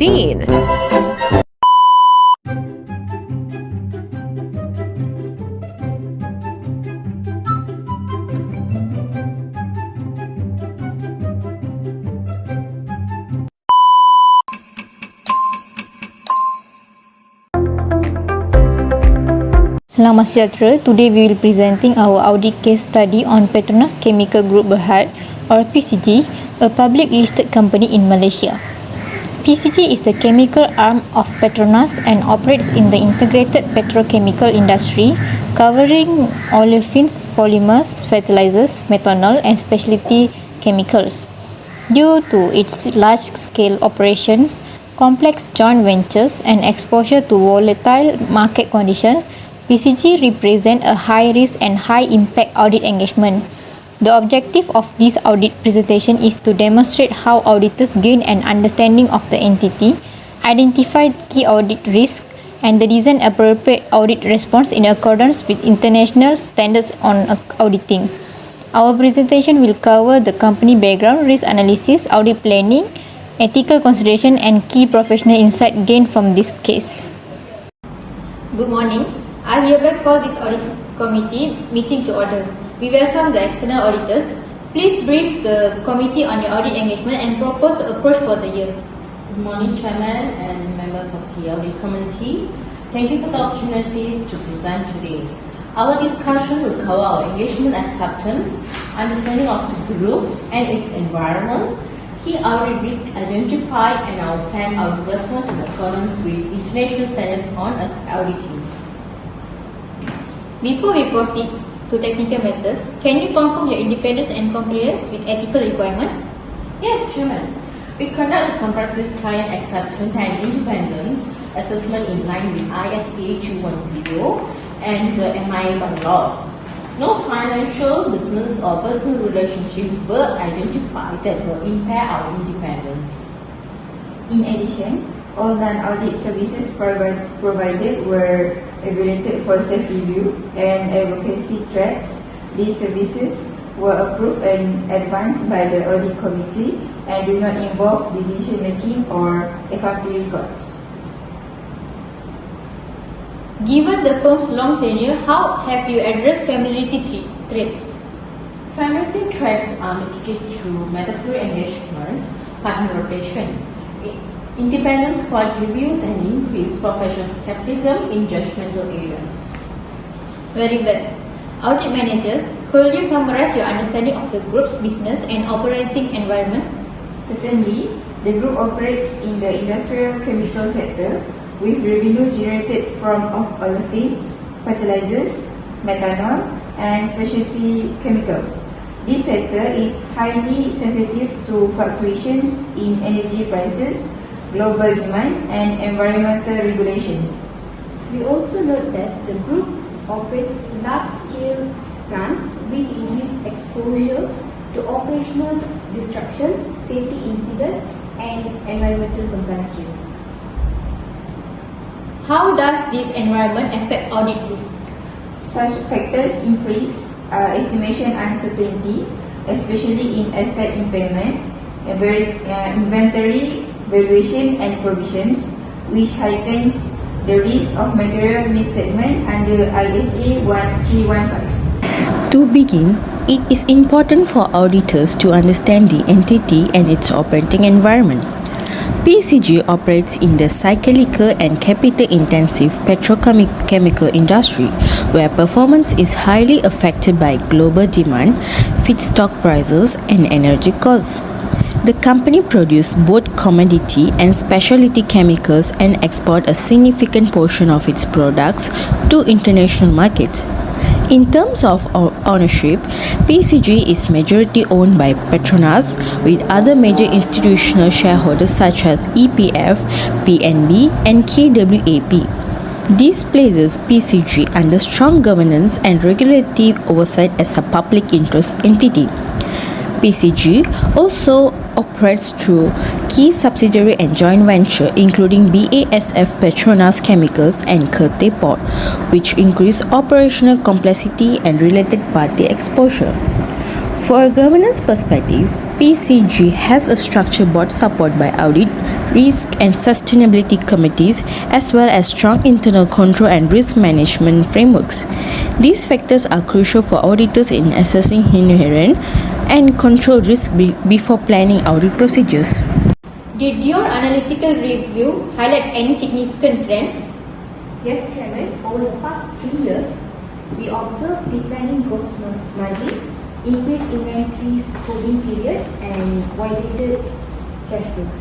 scene. Selamat sejahtera. Today we will presenting our audit case study on Petronas Chemical Group Berhad or PCG, a public listed company in Malaysia. PCG is the chemical arm of Petronas and operates in the integrated petrochemical industry, covering olefins, polymers, fertilizers, methanol and specialty chemicals. Due to its large-scale operations, complex joint ventures and exposure to volatile market conditions, PCG represent a high-risk and high-impact audit engagement. The objective of this audit presentation is to demonstrate how auditors gain an understanding of the entity, identify key audit risks, and design appropriate audit response in accordance with international standards on auditing. Our presentation will cover the company background, risk analysis, audit planning, ethical consideration, and key professional insight gained from this case. Good morning. I hereby call this audit committee meeting to order. We welcome the external auditors. Please brief the committee on your audit engagement and propose approach for the year. Good morning, Chairman and members of the audit committee. Thank you for the opportunities to present today. Our discussion will cover our engagement acceptance, understanding of the group and its environment, key audit risks identified, and our plan audit response in accordance with international standards on auditing. Before we proceed to technical matters, can you confirm your independence and compliance with ethical requirements? Yes, Chairman. We conduct a comprehensive client acceptance and independence assessment in line with AAT30103 and the MIA bylaws. No financial, business or personal relationship were identified that will impair our independence. In addition, all non-audit services provided were evaluated for safe review and advocacy tracks. These services were approved in advance by the audit committee and do not involve decision making or accounting records. Given the firm's long tenure, how have you addressed familiarity threats? Familiarity threats are mitigated through mandatory engagement, partner rotation, independence quality reviews, and increased professional skepticism in judgmental areas. Very well. Audit manager, could you summarize your understanding of the group's business and operating environment? Certainly, the group operates in the industrial chemical sector with revenue generated from olefins, fertilizers, methanol, and specialty chemicals. This sector is highly sensitive to fluctuations in energy prices, global demand, and environmental regulations. We also note that the group operates large-scale plants which increase exposure to operational disruptions, safety incidents, and environmental compliance risks. How does this environment affect audit risk? Such factors increase estimation uncertainty, especially in asset impairment, inventory valuation and provisions, which heightens the risk of material misstatement under ISA 1315. To begin, it is important for auditors to understand the entity and its operating environment. PCG operates in the cyclical and capital-intensive petrochemical industry, where performance is highly affected by global demand, feedstock prices, and energy costs. The company produces both commodity and specialty chemicals and export a significant portion of its products to international markets. In terms of ownership, PCG is majority owned by Petronas, with other major institutional shareholders such as EPF, PNB, and KWAP. This places PCG under strong governance and regulatory oversight as a public interest entity. PCG also operates through key subsidiary and joint venture including BASF Petronas Chemicals and Kerteh Port, which increase operational complexity and related party exposure. For a governance perspective, PCG has a structured board supported by audit, risk and sustainability committees as well as strong internal control and risk management frameworks. These factors are crucial for auditors in assessing inherent and control risk before planning audit procedures. Did your analytical review highlight any significant trends? Yes, Chairman. Over the past 3 years, we observed declining gross margin, increased inventories holding period, and widened cash flows.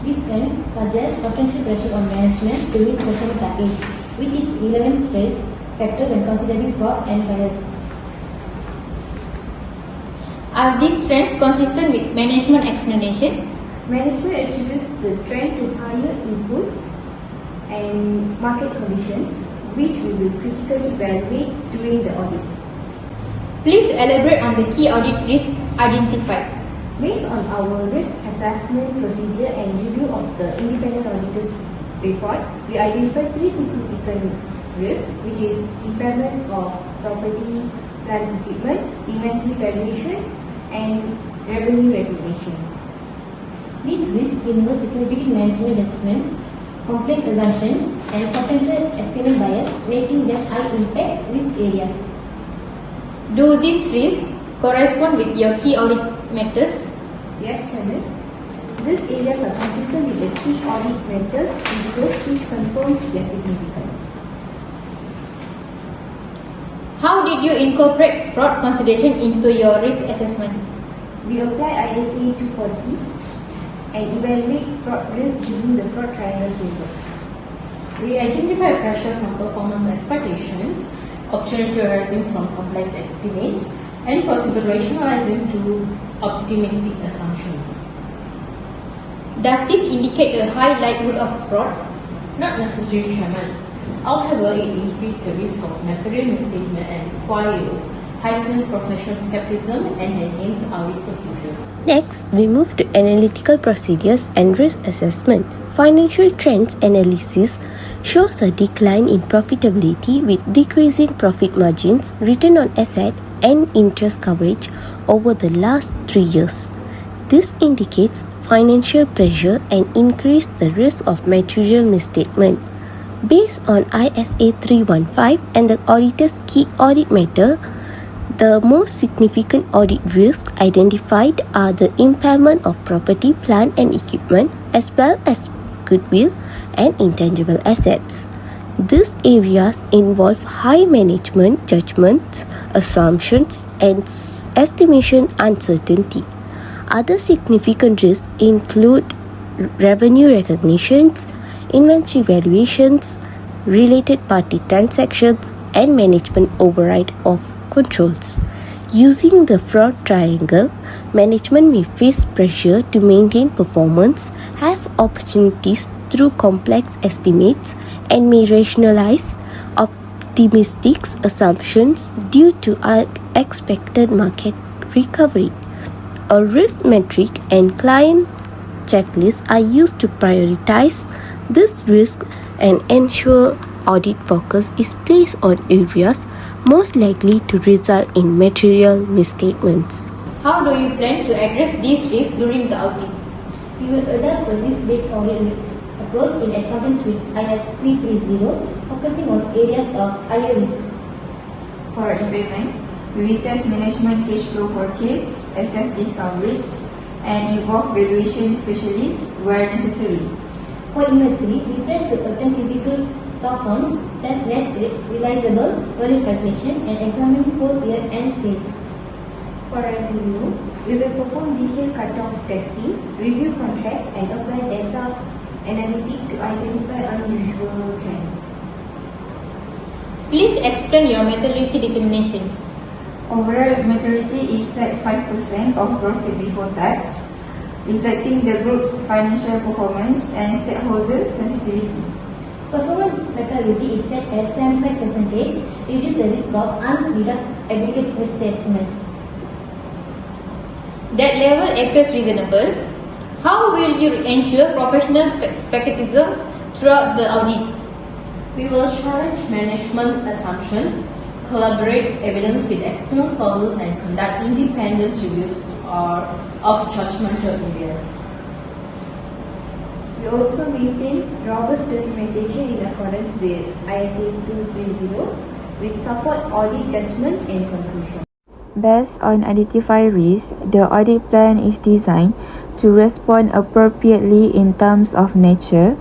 This trend suggests potential pressure on management to meet performance targets, which is relevant risk factor when considering fraud and bias. Are these trends consistent with management explanation? Management attributes the trend to higher inputs and market conditions, which we will critically evaluate during the audit. Please elaborate on the key audit risks identified. Based on our risk assessment procedure and review of the independent auditor's report, we identified 3 significant risks, which is impairment of property, plant equipment, inventory valuation, and revenue recognitions. These risks involve significant management judgment, complex assumptions, and potential estimate bias, making them high impact risk areas. Do these risks correspond with your key audit matters? Yes, Chairman. These areas are consistent with the key audit matters which confirms their significance. How did you incorporate fraud consideration into your risk assessment? We apply ISA 240 and evaluate fraud risk using the fraud triangle framework. We identify pressure from performance expectations, opportunity arising from complex estimates, and possible rationalizing to optimistic assumptions. Does this indicate a high likelihood of fraud? Not necessarily, Chairman. However, it increases the risk of material misstatement and requires heightened professional skepticism and enhanced audit procedures. Next, we move to analytical procedures and risk assessment. Financial trends analysis shows a decline in profitability with decreasing profit margins, return on asset, and interest coverage over the last 3 years. This indicates financial pressure and increase the risk of material misstatement. Based on ISA 315 and the auditor's key audit matter, the most significant audit risks identified are the impairment of property, plant and equipment, as well as goodwill and intangible assets. These areas involve high management judgments, assumptions, and estimation uncertainty. Other significant risks include revenue recognitions, inventory valuations, related party transactions, and management override of controls. Using the fraud triangle, management may face pressure to maintain performance, have opportunities through complex estimates, and may rationalize optimistic assumptions due to unexpected market recovery. A risk metric and client checklist are used to prioritize this risk and ensure audit focus is placed on areas most likely to result in material misstatements. How do you plan to address these risks during the audit? We will adopt a risk-based audit approach in accordance with IS 330, focusing on areas of higher risk. For impairment, we will test management cash flow forecast, assess discount rates, and involve valuation specialists where necessary. For inventory, we plan to attend physical stock counts, test net realizable value calculation, and examine post-year-end sales. For revenue, we will perform detailed cut-off testing, review contracts, and apply data analytics to identify unusual trends. Please explain your materiality determination. Overall materiality is set 5% of profit before tax, reflecting the group's financial performance and stakeholder sensitivity. Performance materiality is set at 75%, reduce the risk of undeducted aggregate misstatements. That level appears reasonable. How will you ensure professional skepticism throughout the audit? We will challenge management assumptions, collaborate evidence with external sources, and conduct independent reviews or of judgmental areas. We also maintain robust documentation in accordance with AAT30103 with support audit judgment and conclusion. Based on identified risks, the audit plan is designed to respond appropriately in terms of nature,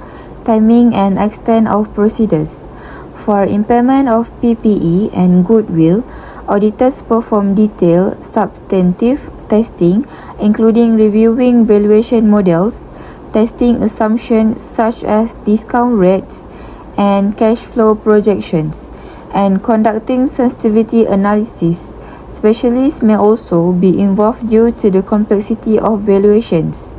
timing and extent of procedures. For impairment of PPE and goodwill, auditors perform detailed, substantive testing, including reviewing valuation models, testing assumptions such as discount rates and cash flow projections, and conducting sensitivity analysis. Specialists may also be involved due to the complexity of valuations.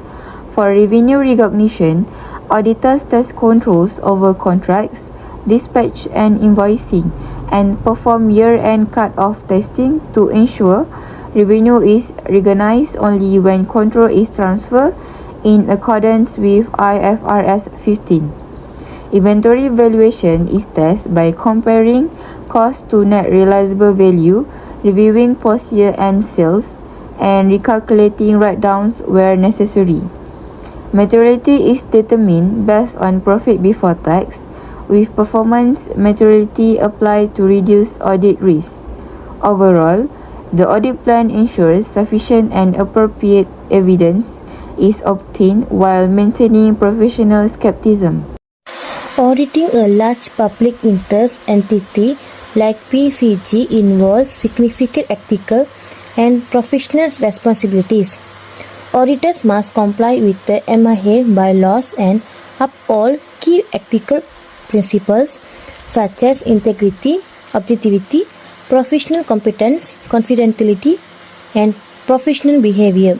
For revenue recognition, auditors test controls over contracts, dispatch and invoicing, and perform year-end cut-off testing to ensure revenue is recognized only when control is transferred in accordance with IFRS 15. Inventory valuation is tested by comparing cost to net realizable value, reviewing post-year-end sales, and recalculating write-downs where necessary. Materiality is determined based on profit before tax, with performance materiality applied to reduce audit risk. Overall, the audit plan ensures sufficient and appropriate evidence is obtained while maintaining professional skepticism. Auditing a large public interest entity like PCG involves significant ethical and professional responsibilities. Auditors must comply with the MIA bylaws and uphold key ethical principles such as integrity, objectivity, professional competence, confidentiality, and professional behavior.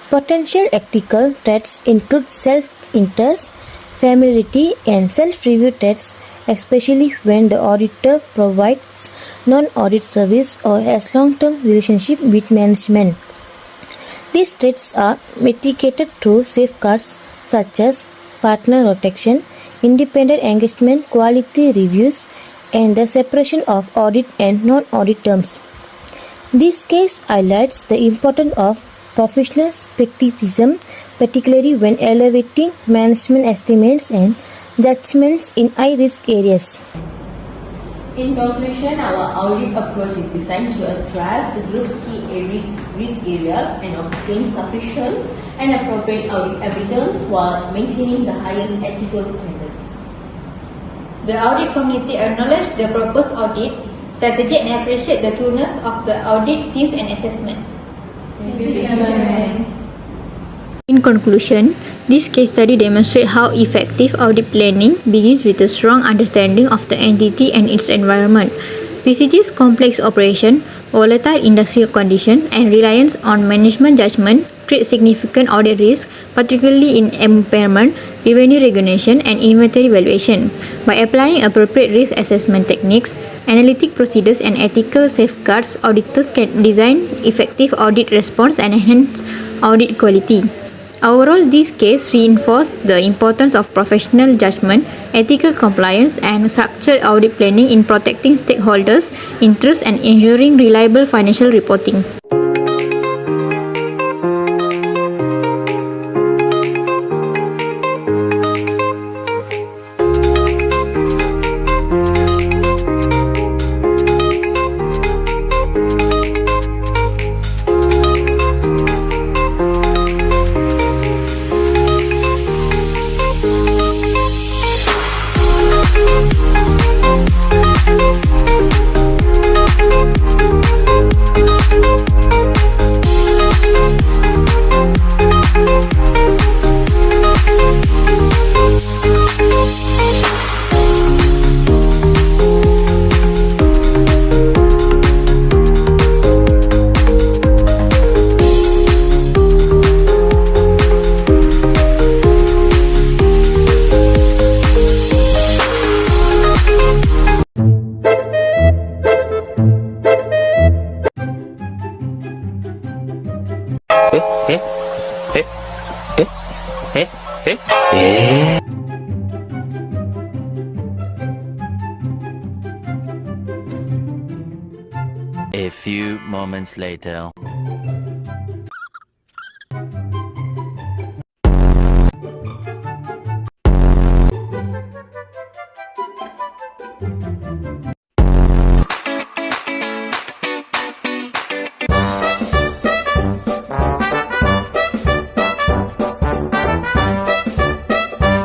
Potential ethical threats include self-interest, familiarity, and self-review threats, especially when the auditor provides non-audit service or has long-term relationship with management. These threats are mitigated through safeguards such as partner rotation, independent engagement, quality reviews, and the separation of audit and non-audit terms. This case highlights the importance of professional skepticism, particularly when evaluating management estimates and judgments in high-risk areas. In conclusion, our audit approach is designed to address the group's key risk areas and obtain sufficient and appropriate audit evidence while maintaining the highest ethical standards. The audit committee acknowledged the proposed audit strategy and appreciate the thoroughness of the audit teams and assessment. Thank you, Chairman. In conclusion, this case study demonstrates how effective audit planning begins with a strong understanding of the entity and its environment. PCG's complex operation, volatile industrial condition, and reliance on management judgment create significant audit risk, particularly in impairment, revenue recognition, and inventory valuation. By applying appropriate risk assessment techniques, analytic procedures, and ethical safeguards, auditors can design effective audit response and enhance audit quality. Overall, this case reinforces the importance of professional judgment, ethical compliance, and structured audit planning in protecting stakeholders' interests and ensuring reliable financial reporting. A few moments later.